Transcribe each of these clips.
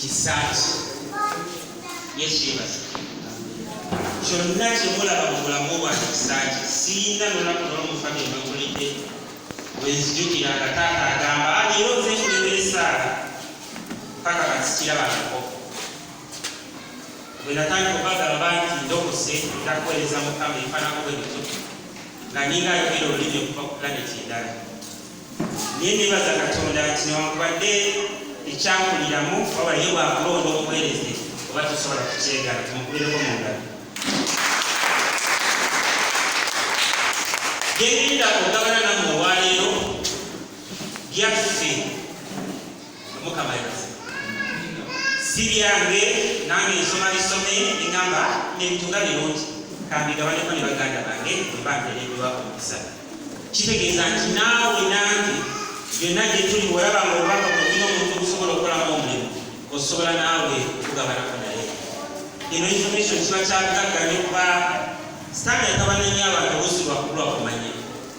kisaaki yekibaza kyonna kyemulaba mu bulamu bwange kisaaki siyina nolunaku n'olumufabi nbakulidde bwenzijukira nga taata agamba leero nze nkulembera essaala paka katikirabangako bwe natandika okubagamba nti ndokose ndakuweereza mukama efaanako bwe bityo nga ninga ayogera olulimi okuva ku planeti endala naye nebaza katonda nti newankubadde ekyankuliramu wabula ye bwakulonda omuweereze oba tosobola kukyegala tumukubireko mu ngalo gegenda okugabana nammwe olwaleero byaffe mukama yebaza si byange nange nsoma bisome eŋŋamba n'ebitunga birungi kambigabaneko ne baganda bange ebampereddwako mukisa kitegeeza nti naawe nange byonna gye tuli bwolaba nga obubaka bwogina omuntu okusobola okukolamu omulimu osobola naawe okugabanako naye eno information kiba kyagagganya okuba sitaani yakabananya abantu obusi lwakulwa kumanya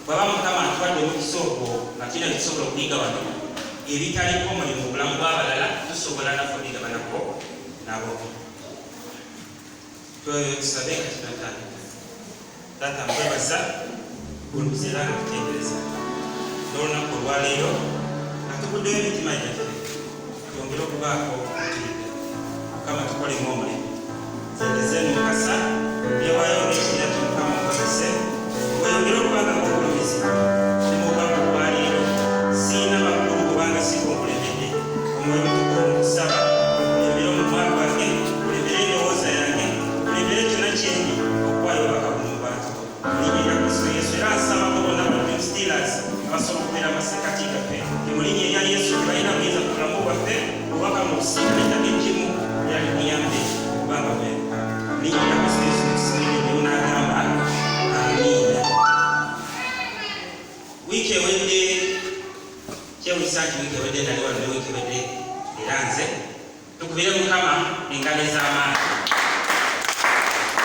bwaba mukama atuwadde omukisa ogwo nga tulina tusobola okuyiga wano ebitaliko omulimu mu bulamu bw'abalala tusobola naffe obigabanako nabo tusabe kati natandika taata nkwebaza olubuzeera nga tutendereza n'olunaku olwaleero nga tuguddeyo emitima gyaffe yongere okubaako okutuyiga mukama tukolemu omulimu zendeze mukasa byewaayo olwekirira tumukama okozese weyongere okubanga ng'obulumizi nemubanga olwaleero siina makulu kubanga sikunkulemedde omwoyo mutukuvu omukusaba okulembera omumwa gwange okulembera endowooza yange okulembera kyonna kyendi okuwayo obubaka buno mu bantu mulinnya erya kristo yesu era nsabako bonna bali steelers abasobola okubeera amasekati gaffe temulinnya erya yesu tebalina buyinza ku bulamu bwaffe obubaka mu kusinga ettaka ekimu lyali muyambe kubanga bwe linnya erya kristo yesu mukisimire nemunagamba amiina wiiki ewedde kyewuisa nti wiiki ewedde nali wano ne wiiki ewedde era nze tukubire mukama engalo ez'amaanyi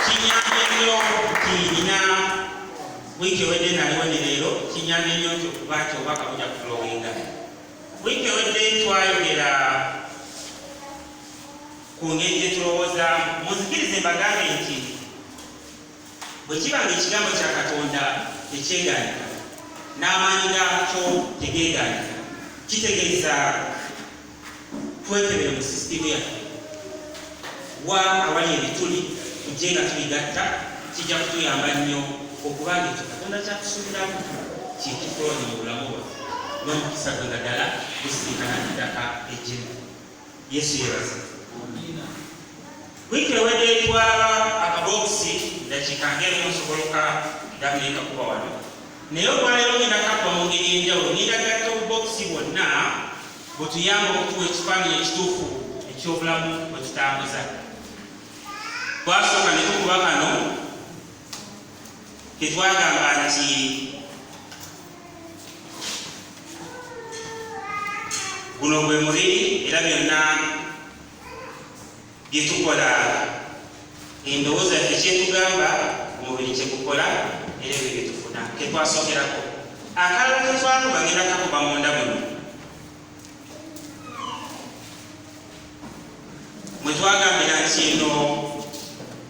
kinyambye nnyo nti nina wiiki ewedde naliwo ne leero kinyambye nnyo nti okuba nti obubaka bujja kufulowinga wiiki ewedde twayogera ku ngeri gye tulowooza muzikirize mbagambe nti bwe kiba nga ekigambo kya katonda tekyeganika n'amaanyi gaakyo tegeeganika kitegeeza twekebere mu sisitimu yaffe wa awali ebituli tujje nga tubigatta kijja kutuyamba nnyo okuba nga ekyo katonda kyakusuubiramu kyekikulonye mu bulamu bwaffe n'omukisa gwe nga ddala gusisinkana ettaka egimu yesu yebaza wiiki ewedde twala akabokisi dakiika ngeri musoboloka dakiika kuba wano naye olwaleero ngenda kakwa mu ngeri enjawulo ngenda gatta obubokisi bwonna bwetuyamba okutuwa ekifaananyi ekituufu ekyobulamu bwe tutambuza twasooka ne tukuba kano tetwagamba nti guno gwe mubiri era byonna bye tukola endowooza yaffe kyetugamba omubiri kyegukola era ebyo bye tufuna tetwasookerako akalala tetwakuba ngenda kakuba munda muno mwe twagambira nti eno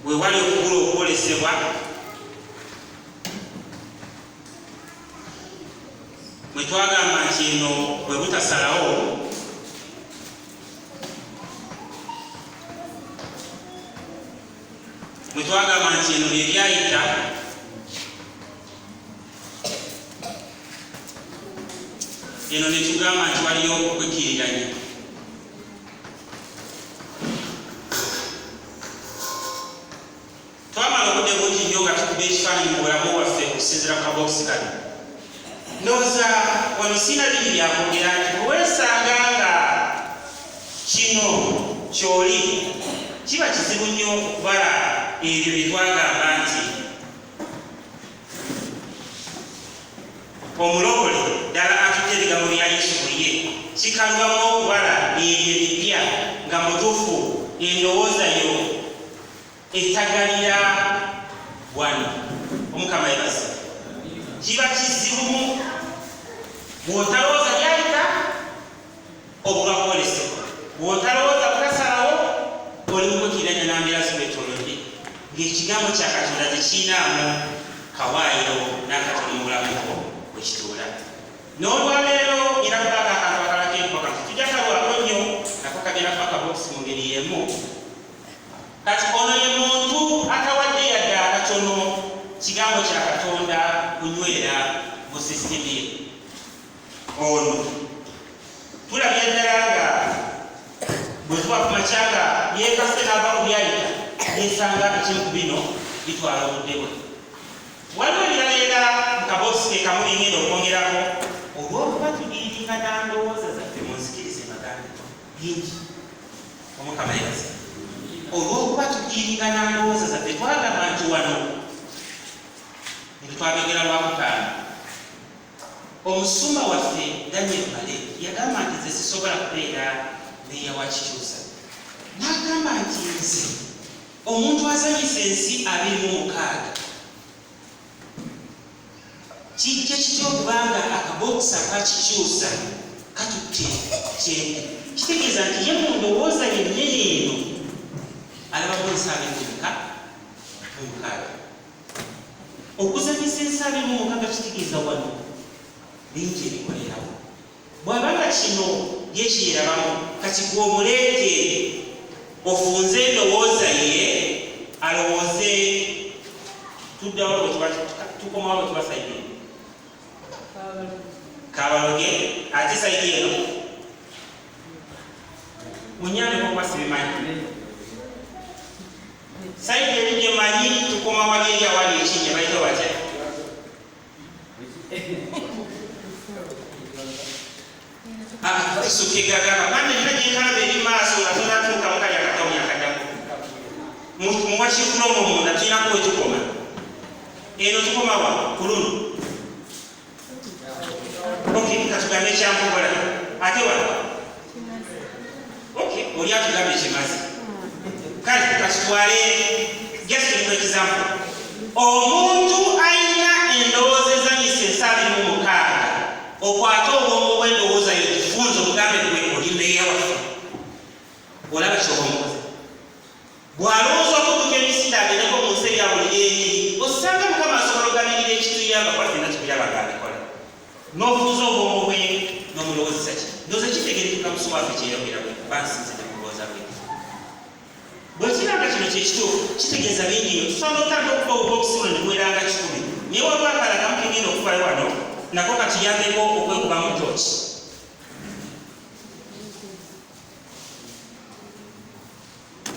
we wali okugula okwolesebwa mwe twagamba nti eno bwe butasalawo mwe twagamba nti eno bye byayita eno ne tugamba nti waliyo okwekiriranya twamala obudde bungi nnyo nga tukuba ekifaananyi mu bulamu bwaffe okusinziira ku kabokisi kano ndowooza wano siina bingi byakwogera nti bweweesanga nga kino kyoli kiba kizibu nnyo okubala ebyo bye twagamba nti omulokole ddala atudde ebigambo bya yesu muye kikalwamu okubala ebyo ebipya nga mutuufu endowooza yo etagalira wano omukama yebaza kiba kizibumu bw'otalowooza byayita obulwa kwolesebwa bw'otalowooza butasa kigambo kya Katonda tekiinaamu kawaayiro n'akatono mu bulamu bwo bwe kituula. N'olwaleero era kulaba akantu akalako enkoka tujja kalwako nnyo nako kagenda kuba kabokisi mu ngeri y'emu. Kati ono ye muntu atawadde yadde akatono kigambo kya Katonda kunywera mu sisitemu ye. Ono tulabye ddala nga bwe tuba ku makya nga yeekase n'ava ku byayita yesanga ekimu ku bino bitwala obudde bwe. Waliwo ebirala era mu kabokisi ke kamu ngenda okwongerako olw'okuba tugiringana ndowooza zaffe mu nzikirize baganda bingi omukama yebaza. Olw'okuba tugiringana ndowooza zaffe twagamba nti wano twabegera lwakutaano omusumba waffe Daniel Male yagamba nti nze sisobola kubeera neeyawa kikyusa. N'agamba nti nze omuntu azanyisa ensi 26 kijja kitya okubanga akabokisi akakikyusa katutte kyenda. Kitegeeza nti ye mu ndowooza yennyini eno alabako ensi 26. Okuzanyisa ensi 26 kitegeeza wano bingi ebikolerawo. Bw'abanga kino yekyerabamu kati gwe omuleete ofunze endowooza ye alowooze tuddawo tukomawo bwe tuba sayidi Kabaloge ate sayidi eno munyambe kuba sibimanyi sayidi eri gye manyi tukoma wali eri awali ekinnya bayita batya tusukigagaka kandi nina gyekalaba eri maaso nga tunatuuka mukali akatawunya akaddako muwakikulomo munda tulinaku we tukoma eno tukomawa ku luno katugambe ekyankukola ate wano oli atugambe ekimazi kale katutwale jasitirimu ekizampu. Omuntu alina endowooza ezanyisa ensi 26 okwate obwongo bw'endowooza yo tufunze omugambe gwe oli meeya waffe olaba kyoba omukozi. Bw'alowooza okudduka emisinde agendeko mu nsi erya buli eri osanga Mukama asobola okuganirira ekituyamba kuba fenna tukirabanga abikola. N'obuuza obwongo bwe n'omulowoozesa ki ndowooza kitegerekeka musoma waffe kyeyogera bwe bansinze ne kulowooza bwe. Bwe kiranga kino kyekituufu kitegeeza bingi nnyo. Tusobola otandika okuba obubokisi buno ne bweranga 10 naye waliwo akala kamu kegenda okuvayo wano nako katuyambeko okwekubamu tooki.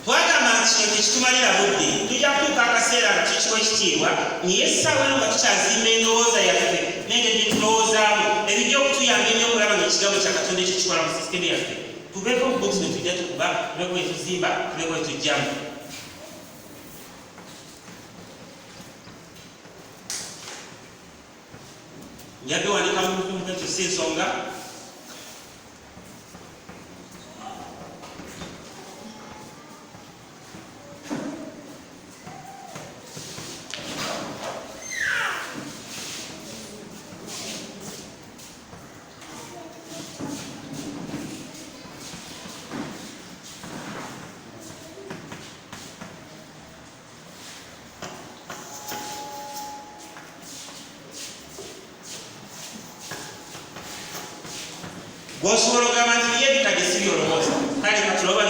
Twagamba nti kino tekitumalira budde tujja kutuuka akaseera nga tukiwa ekitiibwa naye essaawa eno nga tukyazimba endowooza yaffe n'engeri gye tulowoozaamu ebijja okutuyamba ennyo okulaba ng'ekigambo kya Katonda ekyo kikola mu sisitemu yaffe. Tubeeko obubokisi bwe tujja tukuba tubeeko bwe tuzimba tubeeko bwe tujjamu. Njadde wandika mu mpeke si ensonga gw'osobola okugamba nti ye ebikajje si byolowooza kale katuloba